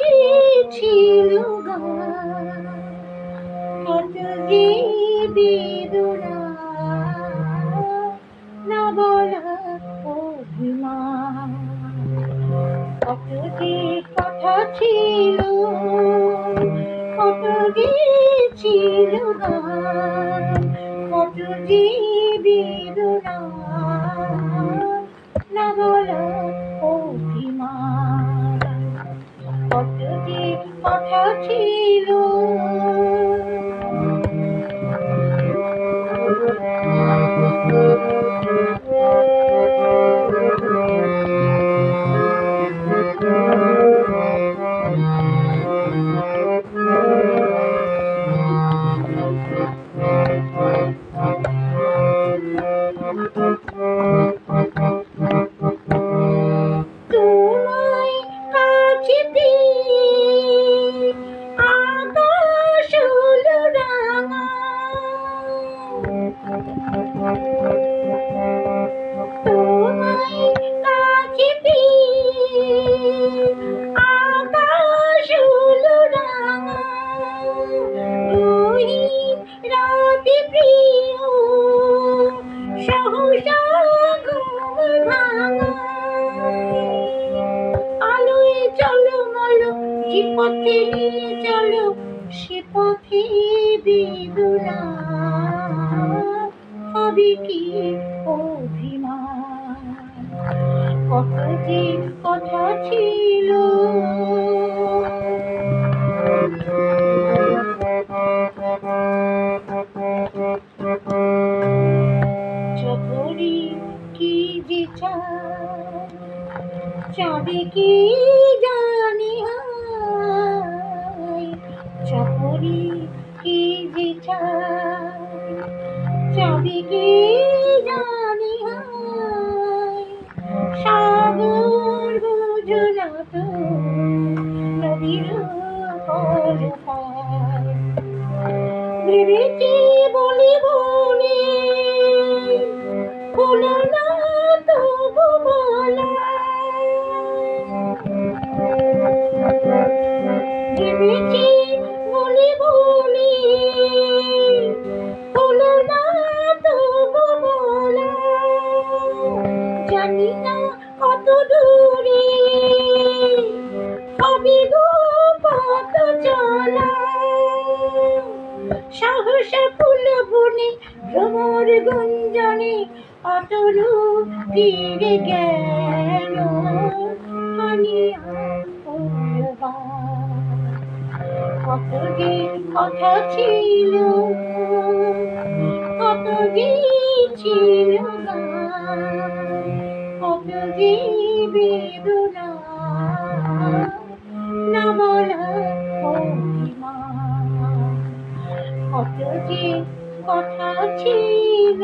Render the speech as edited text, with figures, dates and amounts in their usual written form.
গিয়েছিল গান, কত যে বেদনা না বলা অভিমান, কত যে কথা ছিল, কত যে ছিল গান, কত যে বেদনা না বলা অভিমান, কত যে কথা ছিল। তোমায় কাছে পেয়ে আকাশ হলো রাঙা, তোমায় কাছে পেয়ে আকাশ হলো রাঙা, রঙিন রাতে প্রিয় সহসা ঘুম ভাঙা, আলোয় ঝলমলো যে পথে নিয়ে চলো সে পথে বেদনা হবে কি অভিমান, কত যে কথা ছিল। চকরি কি যে চাঁদে কি জানি হায়, চকরি কি যে চাঁদে কি জানি হায়, সাগর বুঝো না তো নদীর পর পায়, ভেবেছি বলে বলে হলো না তবু বলা, ভেবেছি বলে বলে হলো না তবু বলা, জানি না কত দূরে হবে গো পথ চলা, সহসা ফুল বনে ভ্রমর গুঞ্জনে অতনু ফিরে গেল হানিয়া ফুলবান, কত যে কথা ছিল, কত যে ছিল গান, কত যে বেদনা না বলা অভিমান, কত যে কথা ছিল।